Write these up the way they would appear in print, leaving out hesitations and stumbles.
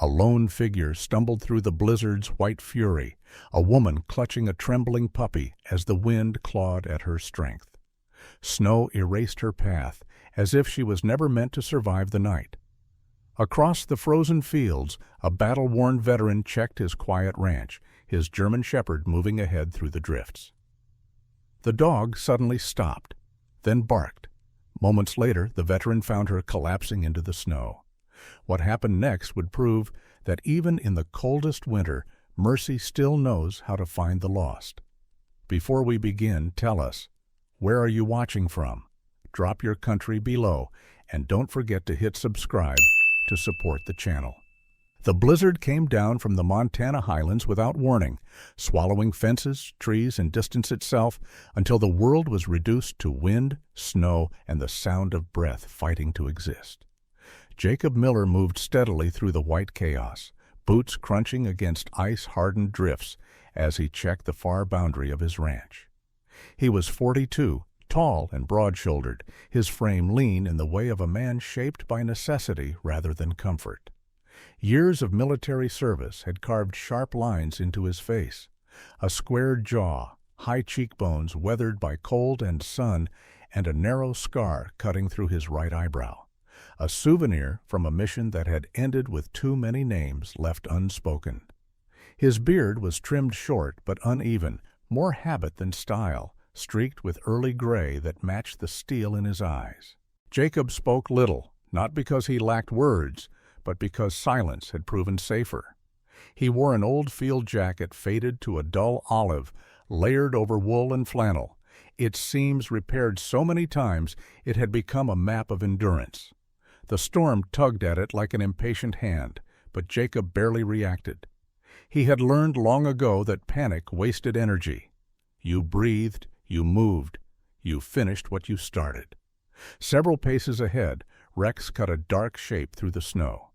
A lone figure stumbled through the blizzard's white fury, a woman clutching a trembling puppy as the wind clawed at her strength. Snow erased her path, as if she was never meant to survive the night. Across the frozen fields, a battle-worn veteran checked his quiet ranch, his German shepherd moving ahead through the drifts. The dog suddenly stopped, then barked. Moments later, the veteran found her collapsing into the snow. What happened next would prove that even in the coldest winter, mercy still knows how to find the lost. Before we begin, tell us, where are you watching from? Drop your country below, and don't forget to hit subscribe to support the channel. The blizzard came down from the Montana highlands without warning, swallowing fences, trees, and distance itself until the world was reduced to wind, snow, and the sound of breath fighting to exist. Jacob Miller moved steadily through the white chaos, boots crunching against ice-hardened drifts as he checked the far boundary of his ranch. He was 42, tall and broad-shouldered, his frame lean in the way of a man shaped by necessity rather than comfort. Years of military service had carved sharp lines into his face, a squared jaw, high cheekbones weathered by cold and sun, and a narrow scar cutting through his right eyebrow, a souvenir from a mission that had ended with too many names left unspoken. His beard was trimmed short but uneven, more habit than style, streaked with early gray that matched the steel in his eyes. Jacob spoke little, not because he lacked words, but because silence had proven safer. He wore an old field jacket faded to a dull olive, layered over wool and flannel, its seams repaired so many times it had become a map of endurance. The storm tugged at it like an impatient hand, but Jacob barely reacted. He had learned long ago that panic wasted energy. You breathed, you moved, you finished what you started. Several paces ahead, Rex cut a dark shape through the snow.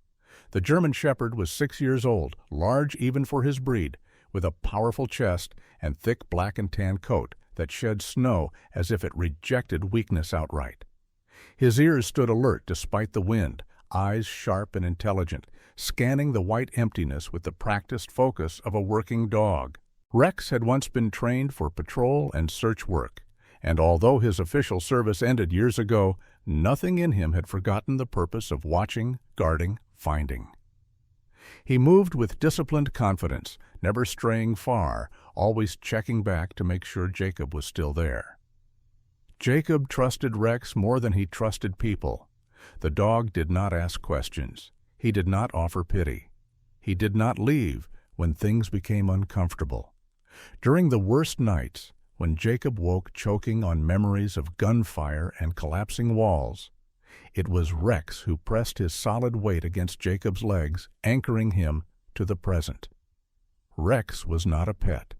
The German shepherd was 6 years old, large even for his breed, with a powerful chest and thick black and tan coat that shed snow as if it rejected weakness outright. His ears stood alert despite the wind, eyes sharp and intelligent, scanning the white emptiness with the practiced focus of a working dog. Rex had once been trained for patrol and search work, and although his official service ended years ago, nothing in him had forgotten the purpose of watching, guarding, finding. He moved with disciplined confidence, never straying far, always checking back to make sure Jacob was still there. Jacob trusted Rex more than he trusted people. The dog did not ask questions. He did not offer pity. He did not leave when things became uncomfortable. During the worst nights, when Jacob woke choking on memories of gunfire and collapsing walls, it was Rex who pressed his solid weight against Jacob's legs, anchoring him to the present. Rex was not a pet.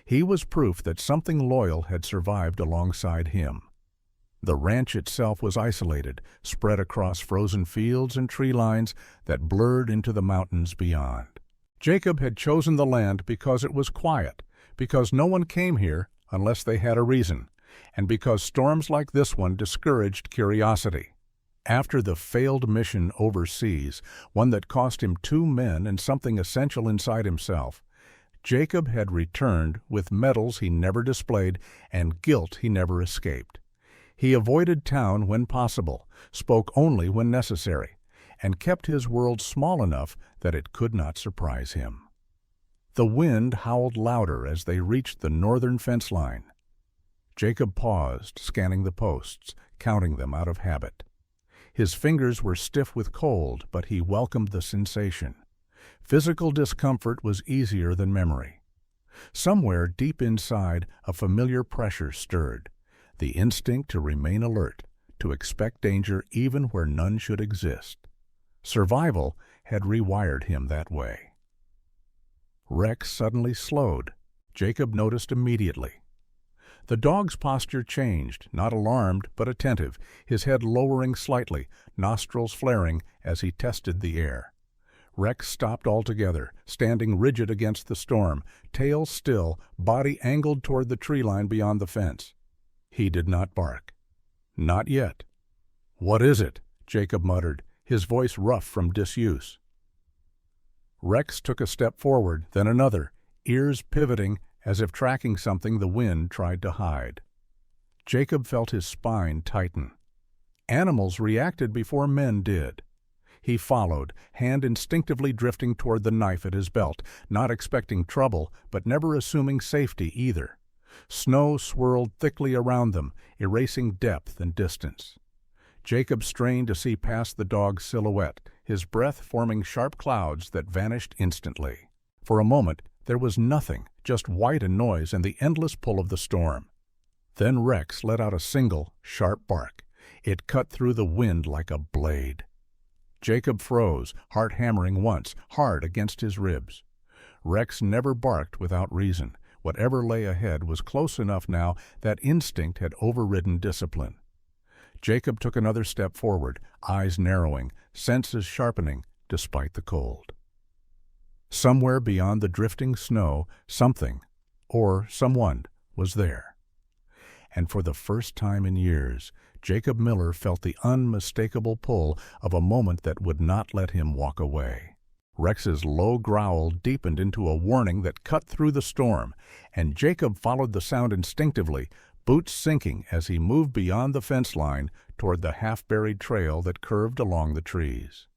He was proof that something loyal had survived alongside him. The ranch itself was isolated, spread across frozen fields and tree lines that blurred into the mountains beyond. Jacob had chosen the land because it was quiet, because no one came here unless they had a reason, and because storms like this one discouraged curiosity. After the failed mission overseas, one that cost him 2 men and something essential inside himself, Jacob had returned with medals he never displayed and guilt he never escaped. He avoided town when possible, spoke only when necessary, and kept his world small enough that it could not surprise him. The wind howled louder as they reached the northern fence line. Jacob paused, scanning the posts, counting them out of habit. His fingers were stiff with cold, but he welcomed the sensation. Physical discomfort was easier than memory. Somewhere deep inside, a familiar pressure stirred, the instinct to remain alert, to expect danger even where none should exist. Survival had rewired him that way. Rex suddenly slowed. Jacob noticed immediately. The dog's posture changed, not alarmed but attentive, his head lowering slightly, nostrils flaring as he tested the air. Rex stopped altogether, standing rigid against the storm, tail still, body angled toward the tree line beyond the fence. He did not bark. Not yet. "What is it?" Jacob muttered, his voice rough from disuse. Rex took a step forward, then another, ears pivoting as if tracking something the wind tried to hide. Jacob felt his spine tighten. Animals reacted before men did. He followed, hand instinctively drifting toward the knife at his belt, not expecting trouble, but never assuming safety either. Snow swirled thickly around them, erasing depth and distance. Jacob strained to see past the dog's silhouette, his breath forming sharp clouds that vanished instantly. For a moment, there was nothing, just white and noise and the endless pull of the storm. Then Rex let out a single, sharp bark. It cut through the wind like a blade. Jacob froze, heart hammering once, hard against his ribs. Rex never barked without reason. Whatever lay ahead was close enough now that instinct had overridden discipline. Jacob took another step forward, eyes narrowing, senses sharpening despite the cold. Somewhere beyond the drifting snow, something, or someone, was there. And for the first time in years, Jacob Miller felt the unmistakable pull of a moment that would not let him walk away. Rex's low growl deepened into a warning that cut through the storm, and Jacob followed the sound instinctively, boots sinking as he moved beyond the fence line toward the half-buried trail that curved along the trees.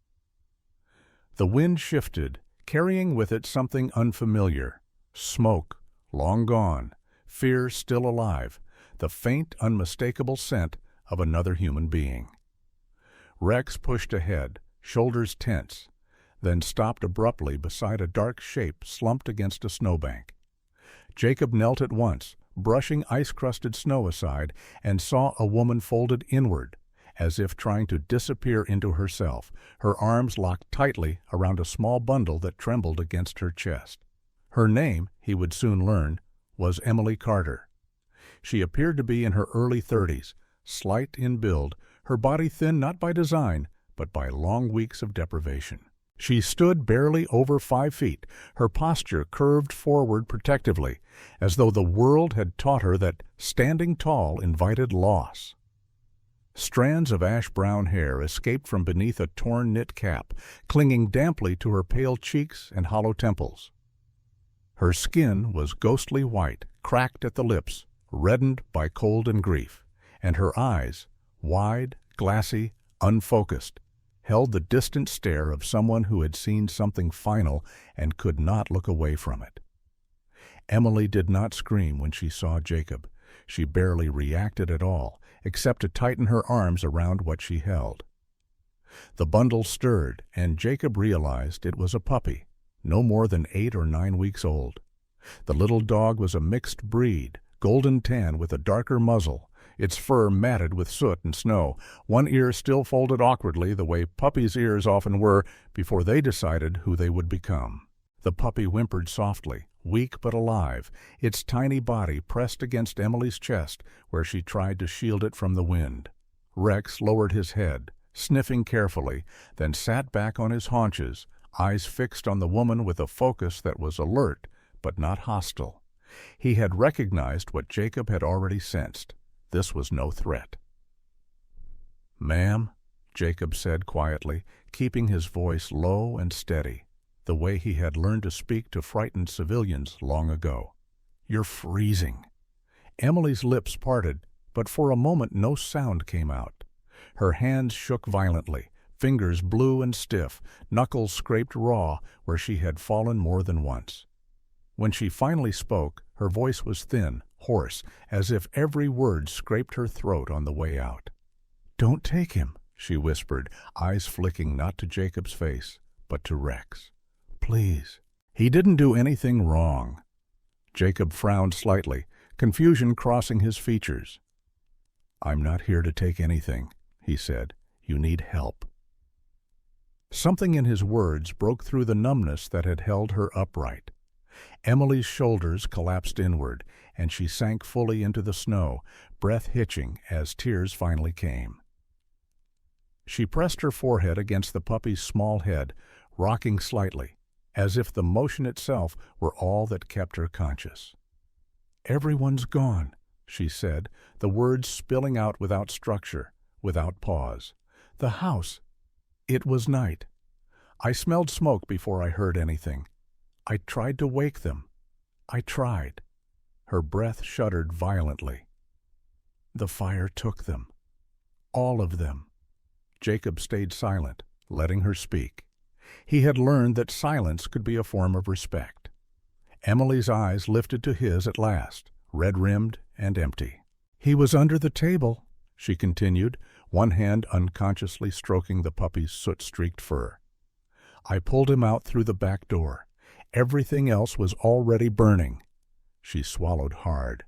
The wind shifted, carrying with it something unfamiliar. Smoke, long gone, fear still alive, the faint, unmistakable scent of another human being. Rex pushed ahead, shoulders tense, then stopped abruptly beside a dark shape slumped against a snowbank. Jacob knelt at once, brushing ice-crusted snow aside, and saw a woman folded inward, as if trying to disappear into herself, her arms locked tightly around a small bundle that trembled against her chest. Her name, he would soon learn, was Emily Carter. She appeared to be in her early 30s, slight in build, her body thin not by design, but by long weeks of deprivation. She stood barely over 5 feet, her posture curved forward protectively, as though the world had taught her that standing tall invited loss. Strands of ash-brown hair escaped from beneath a torn knit cap, clinging damply to her pale cheeks and hollow temples. Her skin was ghostly white, cracked at the lips, reddened by cold and grief, and her eyes, wide, glassy, unfocused, held the distant stare of someone who had seen something final and could not look away from it. Emily did not scream when she saw Jacob. She barely reacted at all, except to tighten her arms around what she held. The bundle stirred, and Jacob realized it was a puppy, no more than 8 or 9 weeks old. The little dog was a mixed breed, golden tan with a darker muzzle, its fur matted with soot and snow, one ear still folded awkwardly the way puppies' ears often were before they decided who they would become. The puppy whimpered softly, weak but alive, its tiny body pressed against Emily's chest where she tried to shield it from the wind. Rex lowered his head, sniffing carefully, then sat back on his haunches, eyes fixed on the woman with a focus that was alert but not hostile. He had recognized what Jacob had already sensed. This was no threat. "Ma'am," Jacob said quietly, keeping his voice low and steady, the way he had learned to speak to frightened civilians long ago. "You're freezing." Emily's lips parted, but for a moment no sound came out. Her hands shook violently, fingers blue and stiff, knuckles scraped raw where she had fallen more than once. When she finally spoke, her voice was thin, hoarse, as if every word scraped her throat on the way out. "Don't take him," she whispered, eyes flicking not to Jacob's face, but to Rex. "Please." "He didn't do anything wrong." Jacob frowned slightly, confusion crossing his features. "I'm not here to take anything," he said. "You need help." Something in his words broke through the numbness that had held her upright. Emily's shoulders collapsed inward, and she sank fully into the snow, breath hitching as tears finally came. She pressed her forehead against the puppy's small head, rocking slightly, as if the motion itself were all that kept her conscious. "Everyone's gone," she said, the words spilling out without structure, without pause. "The house. It was night. I smelled smoke before I heard anything. I tried to wake them. I tried. Her breath shuddered violently. The fire took them. All of them. Jacob stayed silent, letting her speak. He had learned that silence could be a form of respect. Emily's eyes lifted to his at last, red-rimmed and empty. "He was under the table," she continued, one hand unconsciously stroking the puppy's soot-streaked fur. "I pulled him out through the back door. Everything else was already burning." She swallowed hard.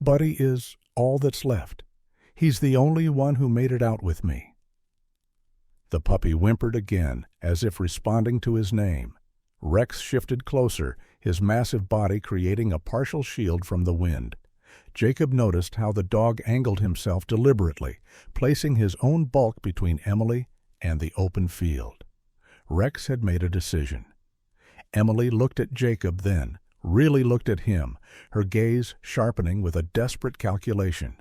"Buddy is all that's left. He's the only one who made it out with me." The puppy whimpered again, as if responding to his name. Rex shifted closer, his massive body creating a partial shield from the wind. Jacob noticed how the dog angled himself deliberately, placing his own bulk between Emily and the open field. Rex had made a decision. Emily looked at Jacob then, really looked at him, her gaze sharpening with a desperate calculation.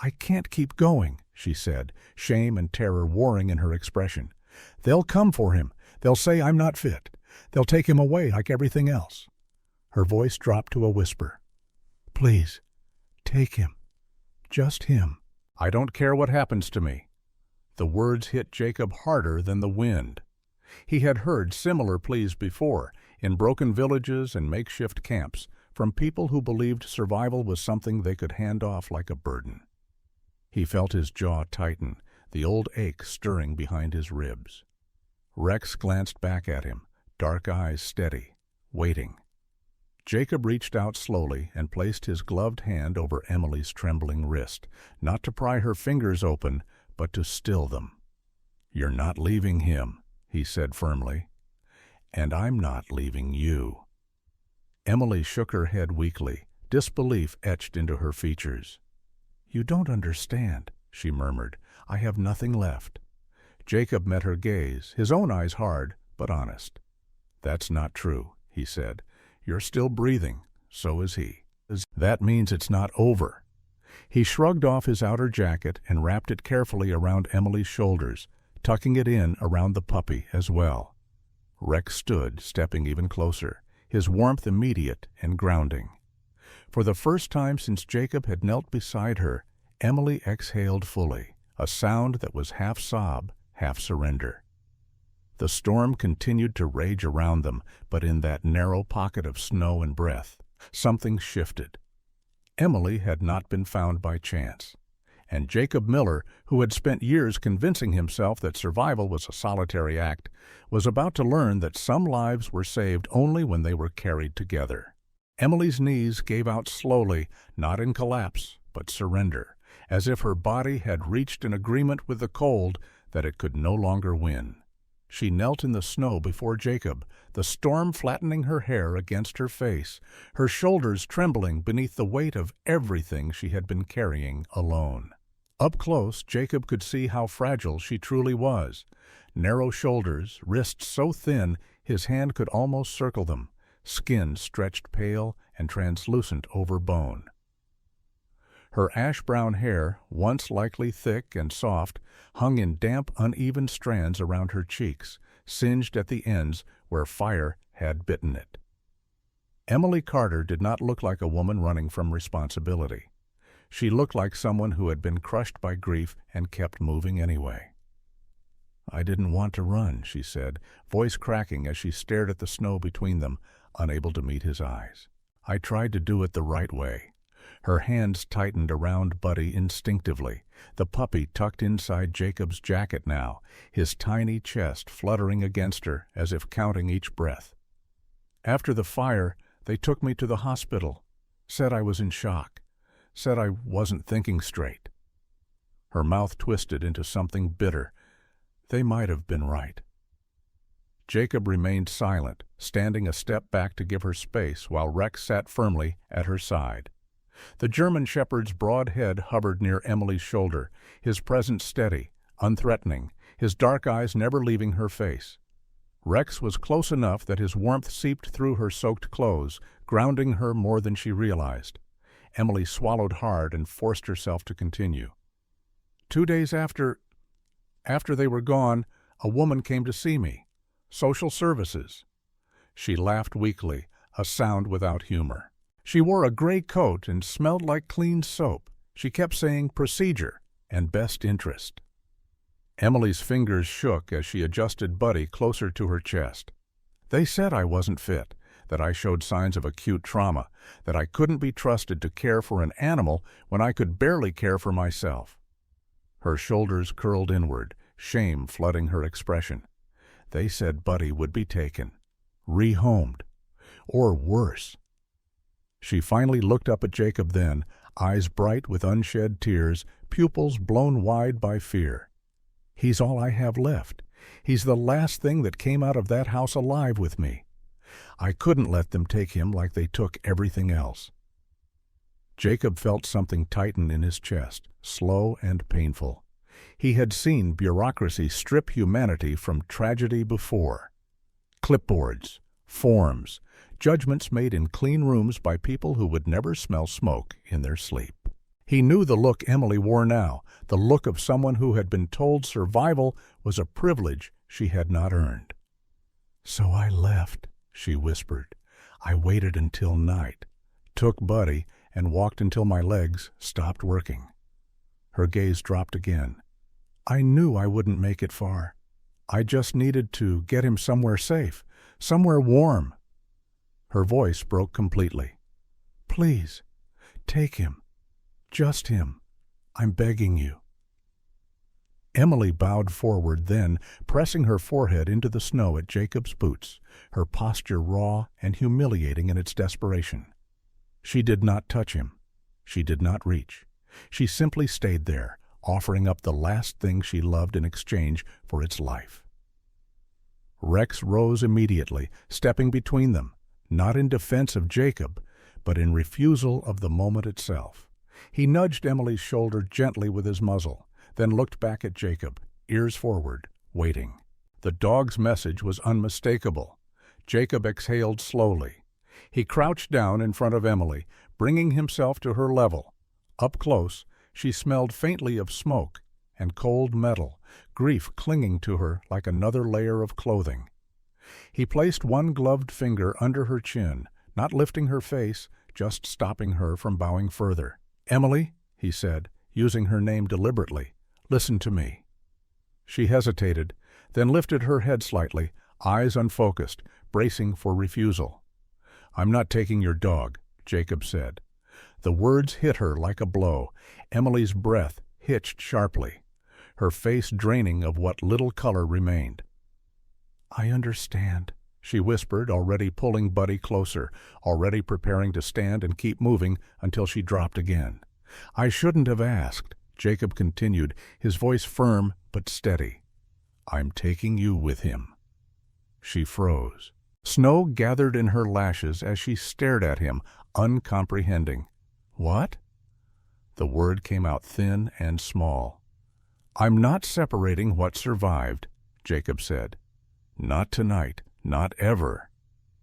"I can't keep going," she said, shame and terror warring in her expression. "They'll come for him. They'll say I'm not fit. They'll take him away like everything else." Her voice dropped to a whisper. "Please, take him. Just him." "I don't care what happens to me." The words hit Jacob harder than the wind. He had heard similar pleas before, in broken villages and makeshift camps, from people who believed survival was something they could hand off like a burden. He felt his jaw tighten, the old ache stirring behind his ribs. Rex glanced back at him, dark eyes steady, waiting. Jacob reached out slowly and placed his gloved hand over Emily's trembling wrist, not to pry her fingers open, but to still them. "You're not leaving him," he said firmly. "And I'm not leaving you." Emily shook her head weakly, disbelief etched into her features. "You don't understand," she murmured. "I have nothing left." Jacob met her gaze, his own eyes hard, but honest. "That's not true," he said. "You're still breathing. So is he. That means it's not over." He shrugged off his outer jacket and wrapped it carefully around Emily's shoulders, tucking it in around the puppy as well. Rex stood, stepping even closer, his warmth immediate and grounding. For the first time since Jacob had knelt beside her, Emily exhaled fully, a sound that was half sob, half surrender. The storm continued to rage around them, but in that narrow pocket of snow and breath, something shifted. Emily had not been found by chance, and Jacob Miller, who had spent years convincing himself that survival was a solitary act, was about to learn that some lives were saved only when they were carried together. Emily's knees gave out slowly, not in collapse, but surrender, as if her body had reached an agreement with the cold that it could no longer win. She knelt in the snow before Jacob, the storm flattening her hair against her face, her shoulders trembling beneath the weight of everything she had been carrying alone. Up close, Jacob could see how fragile she truly was. Narrow shoulders, wrists so thin his hand could almost circle them, skin stretched pale and translucent over bone. Her ash-brown hair, once likely thick and soft, hung in damp, uneven strands around her cheeks, singed at the ends where fire had bitten it. Emily Carter did not look like a woman running from responsibility. She looked like someone who had been crushed by grief and kept moving anyway. "I didn't want to run," she said, voice cracking as she stared at the snow between them, unable to meet his eyes. "I tried to do it the right way." Her hands tightened around Buddy instinctively, the puppy tucked inside Jacob's jacket now, his tiny chest fluttering against her as if counting each breath. "After the fire, they took me to the hospital, said I was in shock, said I wasn't thinking straight." Her mouth twisted into something bitter. They might have been right. Jacob remained silent, standing a step back to give her space while Rex sat firmly at her side. The German shepherd's broad head hovered near Emily's shoulder, his presence steady, unthreatening, his dark eyes never leaving her face. Rex was close enough that his warmth seeped through her soaked clothes, grounding her more than she realized. Emily swallowed hard and forced herself to continue. 2 days after they were gone, a woman came to see me. Social services. She laughed weakly, a sound without humor. She wore a gray coat and smelled like clean soap. She kept saying procedure and best interest. Emily's fingers shook as she adjusted Buddy closer to her chest. They said I wasn't fit, that I showed signs of acute trauma, that I couldn't be trusted to care for an animal when I could barely care for myself. Her shoulders curled inward, shame flooding her expression. They said Buddy would be taken, rehomed, or worse. She finally looked up at Jacob then, eyes bright with unshed tears, pupils blown wide by fear. He's all I have left. He's the last thing that came out of that house alive with me. I couldn't let them take him like they took everything else. Jacob felt something tighten in his chest, slow and painful. He had seen bureaucracy strip humanity from tragedy before. Clipboards, forms, judgments made in clean rooms by people who would never smell smoke in their sleep. He knew the look Emily wore now, the look of someone who had been told survival was a privilege she had not earned. "So I left," she whispered. "I waited until night, took Buddy, and walked until my legs stopped working." Her gaze dropped again. "I knew I wouldn't make it far. I just needed to get him somewhere safe, somewhere warm." Her voice broke completely. "Please, take him. Just him. I'm begging you." Emily bowed forward then, pressing her forehead into the snow at Jacob's boots, her posture raw and humiliating in its desperation. She did not touch him. She did not reach. She simply stayed there, offering up the last thing she loved in exchange for its life. Rex rose immediately, stepping between them, not in defense of Jacob, but in refusal of the moment itself. He nudged Emily's shoulder gently with his muzzle, then looked back at Jacob, ears forward, waiting. The dog's message was unmistakable. Jacob exhaled slowly. He crouched down in front of Emily, bringing himself to her level. Up close, she smelled faintly of smoke and cold metal, grief clinging to her like another layer of clothing. He placed one gloved finger under her chin, not lifting her face, just stopping her from bowing further. "Emily," he said, using her name deliberately, "listen to me." She hesitated, then lifted her head slightly, eyes unfocused, bracing for refusal. "I'm not taking your dog," Jacob said. The words hit her like a blow. Emily's breath hitched sharply, her face draining of what little color remained. "I understand," she whispered, already pulling Buddy closer, already preparing to stand and keep moving until she dropped again. "I shouldn't have asked," Jacob continued, his voice firm but steady. "I'm taking you with him." She froze. Snow gathered in her lashes as she stared at him, uncomprehending. "What?" The word came out thin and small. "I'm not separating what survived," Jacob said. "Not tonight, not ever."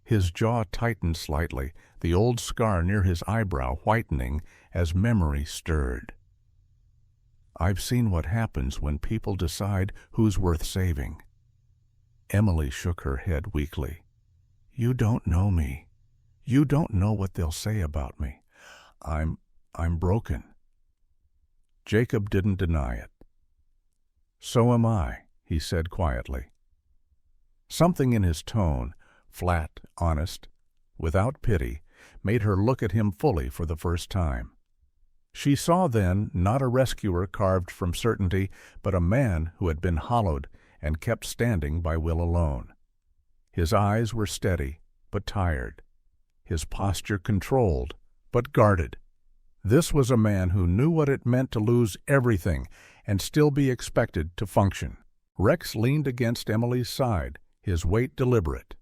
His jaw tightened slightly, the old scar near his eyebrow whitening as memory stirred. "I've seen what happens when people decide who's worth saving." Emily shook her head weakly. "You don't know me. You don't know what they'll say about me. I'm broken." Jacob didn't deny it. "So am I," he said quietly. Something in his tone, flat, honest, without pity, made her look at him fully for the first time. She saw then not a rescuer carved from certainty, but a man who had been hollowed and kept standing by will alone. His eyes were steady, but tired. His posture controlled, but guarded. This was a man who knew what it meant to lose everything and still be expected to function. Rex leaned against Emily's side, his weight deliberate.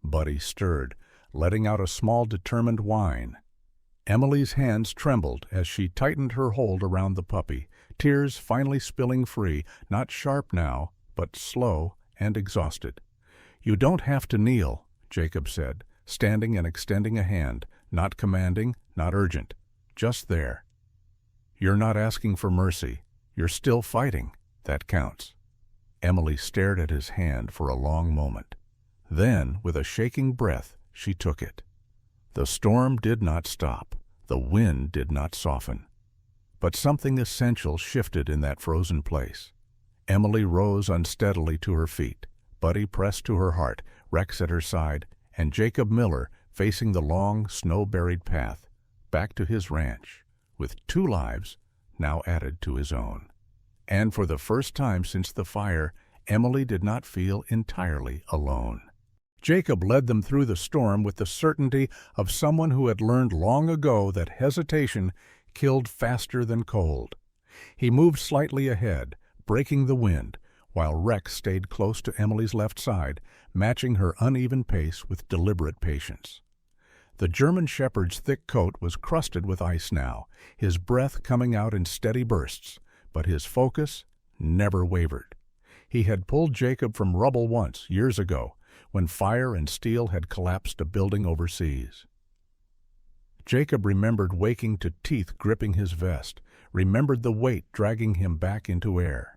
Buddy stirred, letting out a small determined whine. Emily's hands trembled as she tightened her hold around the puppy, tears finally spilling free, not sharp now, but slow and exhausted. "You don't have to kneel," Jacob said, standing and extending a hand, not commanding, not urgent, just there. "You're not asking for mercy. You're still fighting. That counts." Emily stared at his hand for a long moment. Then, with a shaking breath, she took it. The storm did not stop. The wind did not soften. But something essential shifted in that frozen place. Emily rose unsteadily to her feet, Buddy pressed to her heart, Rex at her side, and Jacob Miller facing the long, snow-buried path back to his ranch, with 2 lives now added to his own. And for the first time since the fire, Emily did not feel entirely alone. Jacob led them through the storm with the certainty of someone who had learned long ago that hesitation killed faster than cold. He moved slightly ahead, breaking the wind, while Rex stayed close to Emily's left side, matching her uneven pace with deliberate patience. The German shepherd's thick coat was crusted with ice now, his breath coming out in steady bursts, but his focus never wavered. He had pulled Jacob from rubble once, years ago, when fire and steel had collapsed a building overseas. Jacob remembered waking to teeth gripping his vest, remembered the weight dragging him back into air.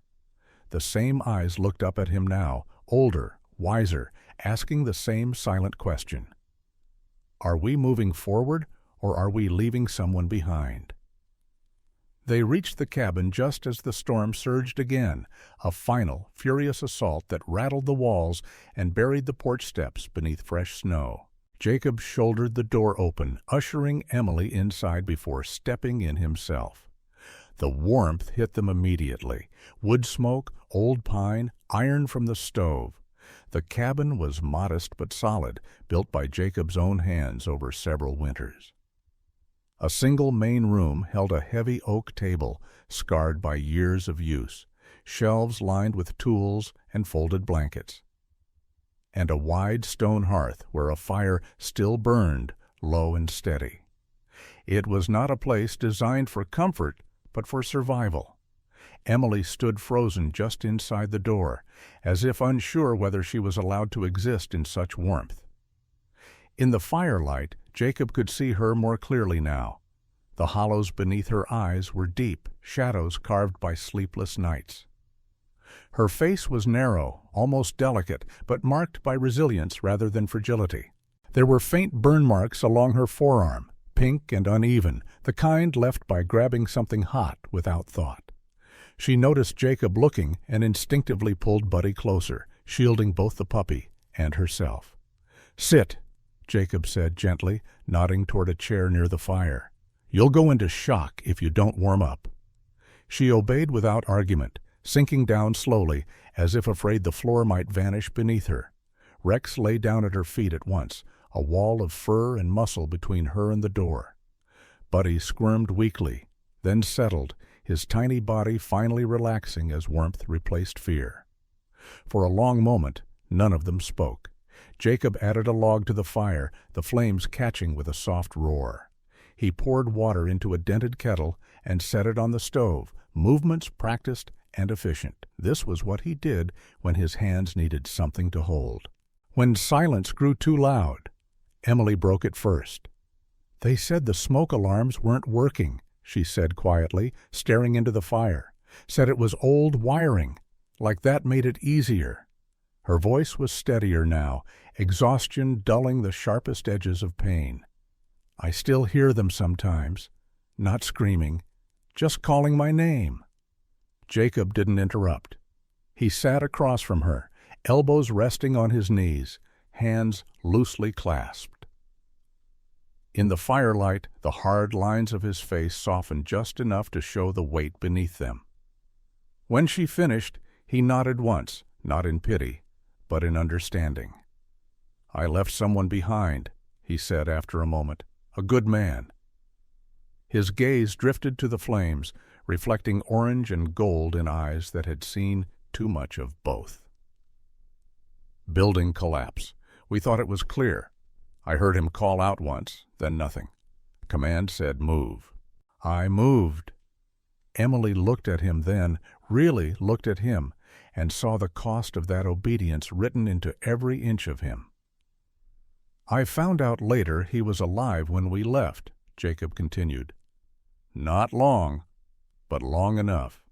The same eyes looked up at him now, older, wiser, asking the same silent question. Are we moving forward, or are we leaving someone behind? They reached the cabin just as the storm surged again, a final, furious assault that rattled the walls and buried the porch steps beneath fresh snow. Jacob shouldered the door open, ushering Emily inside before stepping in himself. The warmth hit them immediately. Wood smoke, old pine, iron from the stove. The cabin was modest but solid, built by Jacob's own hands over several winters. A single main room held a heavy oak table, scarred by years of use, shelves lined with tools and folded blankets, and a wide stone hearth where a fire still burned, low and steady. It was not a place designed for comfort, but for survival. Emily stood frozen just inside the door, as if unsure whether she was allowed to exist in such warmth. In the firelight, Jacob could see her more clearly now. The hollows beneath her eyes were deep, shadows carved by sleepless nights. Her face was narrow, almost delicate, but marked by resilience rather than fragility. There were faint burn marks along her forearm, pink and uneven, the kind left by grabbing something hot without thought. She noticed Jacob looking and instinctively pulled Buddy closer, shielding both the puppy and herself. "Sit," Jacob said gently, nodding toward a chair near the fire. "You'll go into shock if you don't warm up." She obeyed without argument, sinking down slowly, as if afraid the floor might vanish beneath her. Rex lay down at her feet at once, a wall of fur and muscle between her and the door. Buddy squirmed weakly, then settled, his tiny body finally relaxing as warmth replaced fear. For a long moment, none of them spoke. Jacob added a log to the fire, the flames catching with a soft roar. He poured water into a dented kettle and set it on the stove, movements practiced and efficient. This was what he did when his hands needed something to hold. When silence grew too loud, Emily broke it first. "They said the smoke alarms weren't working," she said quietly, staring into the fire. "Said it was old wiring, like that made it easier." Her voice was steadier now, exhaustion dulling the sharpest edges of pain. "I still hear them sometimes, not screaming, just calling my name." Jacob didn't interrupt. He sat across from her, elbows resting on his knees, hands loosely clasped. In the firelight, the hard lines of his face softened just enough to show the weight beneath them. When she finished, he nodded once, not in pity, but in understanding. "I left someone behind," he said after a moment. "A good man." His gaze drifted to the flames, reflecting orange and gold in eyes that had seen too much of both. Building collapse. We thought it was clear. I heard him call out once, then nothing. Command said move. I moved. Emily looked at him then, really looked at him, and saw the cost of that obedience written into every inch of him. "I found out later he was alive when we left," Jacob continued. "Not long, but long enough."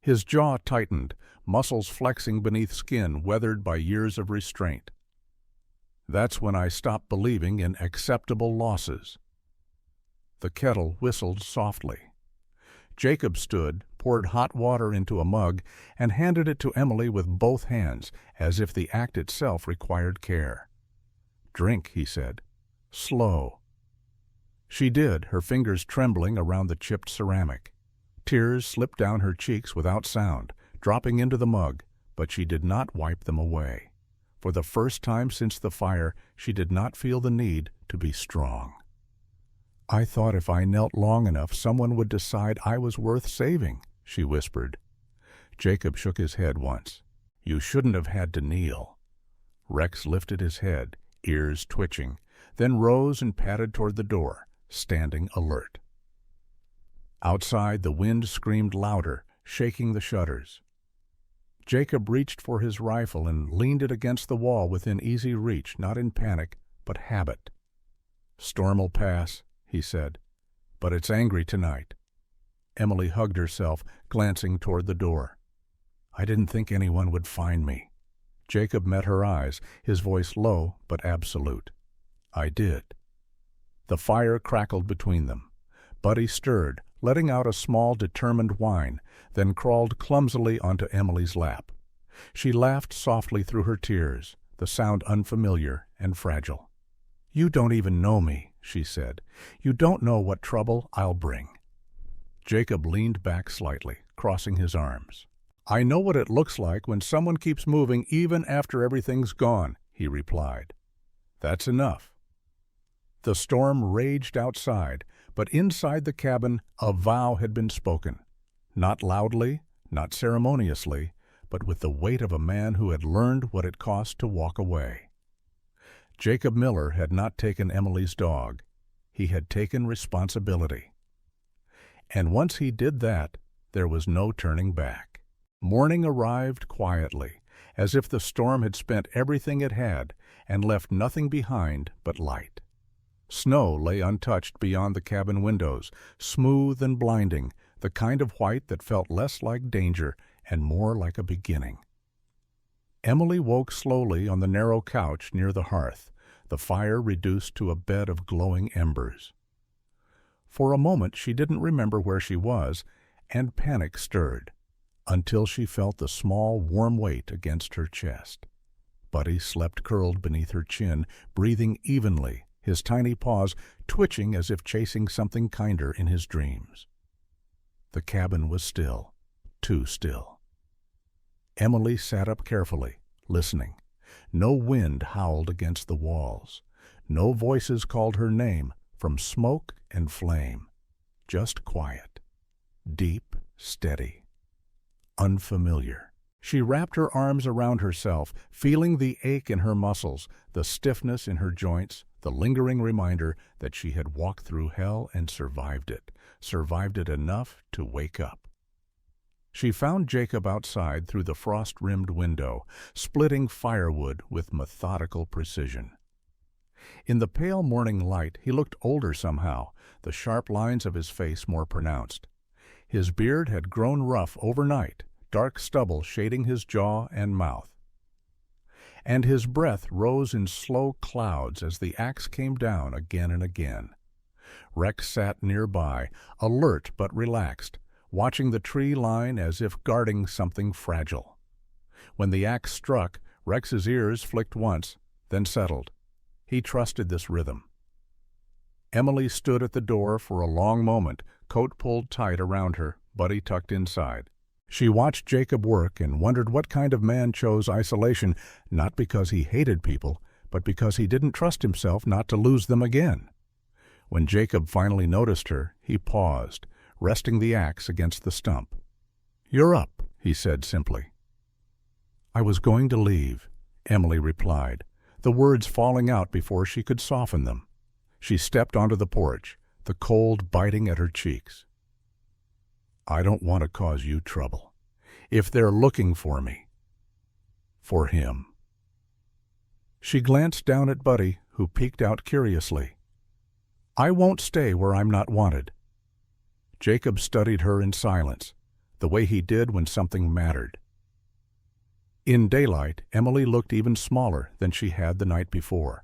His jaw tightened, muscles flexing beneath skin weathered by years of restraint. That's when I stopped believing in acceptable losses." The kettle whistled softly. Jacob stood, poured hot water into a mug, and handed it to Emily with both hands, as if the act itself required care. "Drink," he said. "Slow." She did, her fingers trembling around the chipped ceramic. Tears slipped down her cheeks without sound, dropping into the mug, but she did not wipe them away. For the first time since the fire, she did not feel the need to be strong. "I thought if I knelt long enough, someone would decide I was worth saving," she whispered. Jacob shook his head once. "You shouldn't have had to kneel." Rex lifted his head, ears twitching, then rose and padded toward the door, standing alert. Outside, the wind screamed louder, shaking the shutters. Jacob reached for his rifle and leaned it against the wall within easy reach, not in panic, but habit. "Storm'll pass," he said, "but it's angry tonight." Emily hugged herself, glancing toward the door. "I didn't think anyone would find me." Jacob met her eyes, his voice low but absolute. "I did." The fire crackled between them. Buddy stirred, letting out a small, determined whine, then crawled clumsily onto Emily's lap. She laughed softly through her tears, the sound unfamiliar and fragile. "You don't even know me," she said. "You don't know what trouble I'll bring." Jacob leaned back slightly, crossing his arms. "I know what it looks like when someone keeps moving even after everything's gone," he replied. "That's enough." The storm raged outside, but inside the cabin a vow had been spoken. Not loudly, not ceremoniously, but with the weight of a man who had learned what it cost to walk away. Jacob Miller had not taken Emily's dog. He had taken responsibility. And once he did that, there was no turning back. Morning arrived quietly, as if the storm had spent everything it had and left nothing behind but light. Snow lay untouched beyond the cabin windows, smooth and blinding, the kind of white that felt less like danger and more like a beginning. Emily woke slowly on the narrow couch near the hearth, the fire reduced to a bed of glowing embers. For a moment she didn't remember where she was, and panic stirred, until she felt the small, warm weight against her chest. Buddy slept curled beneath her chin, breathing evenly, his tiny paws twitching as if chasing something kinder in his dreams. The cabin was still, too still. Emily sat up carefully, listening. No wind howled against the walls. No voices called her name from smoke and flame. Just quiet. Deep, steady. Unfamiliar. She wrapped her arms around herself, feeling the ache in her muscles, the stiffness in her joints, the lingering reminder that she had walked through hell and survived it enough to wake up. She found Jacob outside through the frost-rimmed window, splitting firewood with methodical precision. In the pale morning light, he looked older somehow, the sharp lines of his face more pronounced. His beard had grown rough overnight, dark stubble shading his jaw and mouth. And his breath rose in slow clouds as the axe came down again and again. Rex sat nearby, alert but relaxed, watching the tree line as if guarding something fragile. When the axe struck, Rex's ears flicked once, then settled. He trusted this rhythm. Emily stood at the door for a long moment, coat pulled tight around her, Buddy tucked inside. She watched Jacob work and wondered what kind of man chose isolation, not because he hated people, but because he didn't trust himself not to lose them again. When Jacob finally noticed her, he paused, resting the axe against the stump. "You're up," he said simply. "I was going to leave," Emily replied, the words falling out before she could soften them. She stepped onto the porch, the cold biting at her cheeks. "I don't want to cause you trouble. If they're looking for me, for him." She glanced down at Buddy, who peeked out curiously. "I won't stay where I'm not wanted." Jacob studied her in silence, the way he did when something mattered. In daylight, Emily looked even smaller than she had the night before.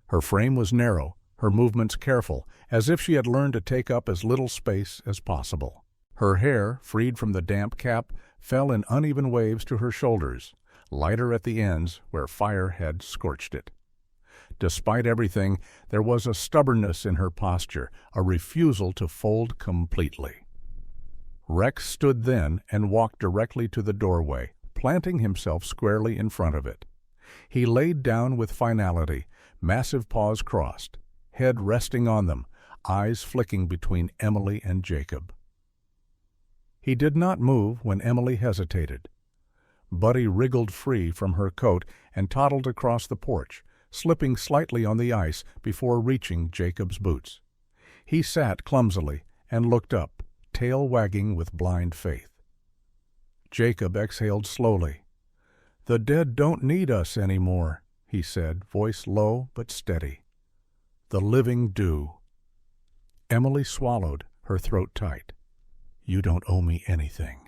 Her frame was narrow, her movements careful, as if she had learned to take up as little space as possible. Her hair, freed from the damp cap, fell in uneven waves to her shoulders, lighter at the ends where fire had scorched it. Despite everything, there was a stubbornness in her posture, a refusal to fold completely. Rex stood then and walked directly to the doorway, planting himself squarely in front of it. He laid down with finality, massive paws crossed, head resting on them, eyes flicking between Emily and Jacob. He did not move when Emily hesitated. Buddy wriggled free from her coat and toddled across the porch, slipping slightly on the ice before reaching Jacob's boots. He sat clumsily and looked up, tail wagging with blind faith. Jacob exhaled slowly. "The dead don't need us anymore," he said, voice low but steady. "The living do." Emily swallowed, her throat tight. "You don't owe me anything."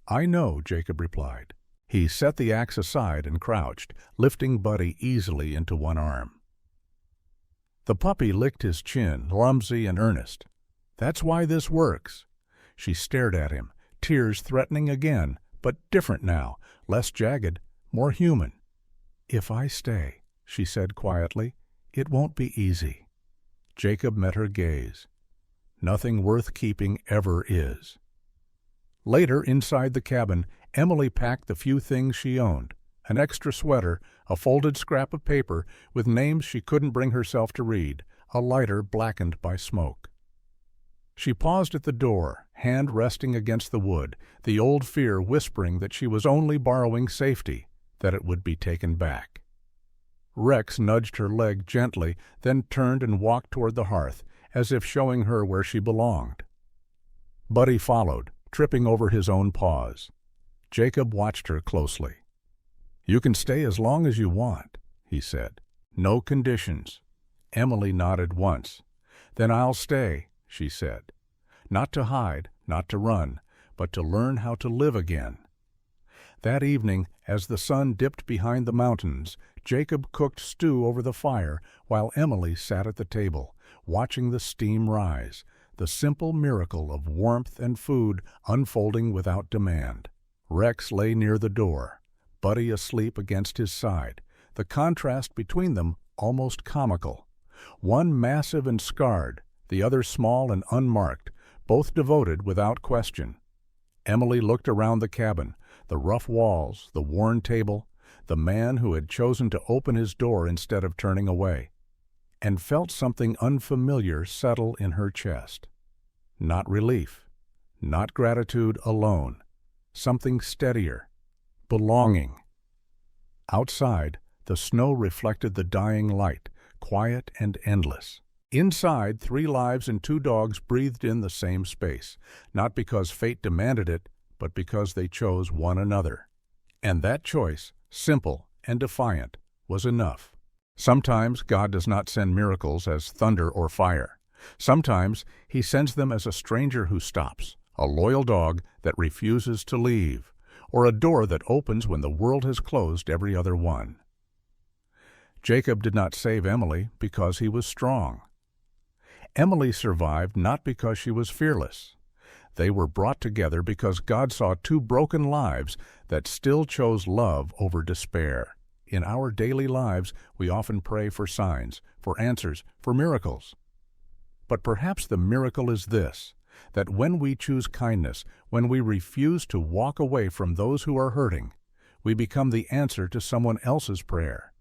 "I know," Jacob replied. He set the axe aside and crouched, lifting Buddy easily into one arm. The puppy licked his chin, clumsy and earnest. "That's why this works." She stared at him, tears threatening again, but different now, less jagged, more human. "If I stay," she said quietly, "it won't be easy." Jacob met her gaze. "Nothing worth keeping ever is." Later, inside the cabin, Emily packed the few things she owned, an extra sweater, a folded scrap of paper with names she couldn't bring herself to read, a lighter blackened by smoke. She paused at the door, hand resting against the wood, the old fear whispering that she was only borrowing safety, that it would be taken back. Rex nudged her leg gently, then turned and walked toward the hearth, as if showing her where she belonged. Buddy followed, tripping over his own paws. Jacob watched her closely. "You can stay as long as you want," he said. "No conditions." Emily nodded once. "Then I'll stay," she said. "Not to hide, not to run, but to learn how to live again." That evening, as the sun dipped behind the mountains, Jacob cooked stew over the fire while Emily sat at the table, watching the steam rise, the simple miracle of warmth and food unfolding without demand. Rex lay near the door, Buddy asleep against his side, the contrast between them almost comical. One massive and scarred, the other small and unmarked, both devoted without question. Emily looked around the cabin, the rough walls, the worn table, the man who had chosen to open his door instead of turning away, and felt something unfamiliar settle in her chest. Not relief, not gratitude alone, something steadier, belonging. Outside, the snow reflected the dying light, quiet and endless. Inside, 3 lives and 2 dogs breathed in the same space, not because fate demanded it, but because they chose one another. And that choice, simple and defiant, was enough. Sometimes God does not send miracles as thunder or fire. Sometimes He sends them as a stranger who stops, a loyal dog that refuses to leave, or a door that opens when the world has closed every other one. Jacob did not save Emily because he was strong. Emily survived not because she was fearless. They were brought together because God saw 2 broken lives that still chose love over despair. In our daily lives, we often pray for signs, for answers, for miracles. But perhaps the miracle is this, that when we choose kindness, when we refuse to walk away from those who are hurting, we become the answer to someone else's prayer.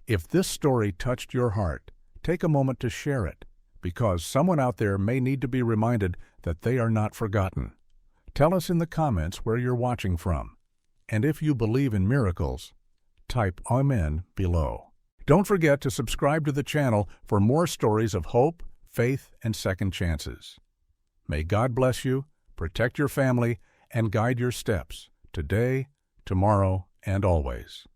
If this story touched your heart, take a moment to share it, because someone out there may need to be reminded that they are not forgotten. Tell us in the comments where you're watching from. And if you believe in miracles, type Amen below. Don't forget to subscribe to the channel for more stories of hope, faith, and second chances. May God bless you, protect your family, and guide your steps today, tomorrow, and always.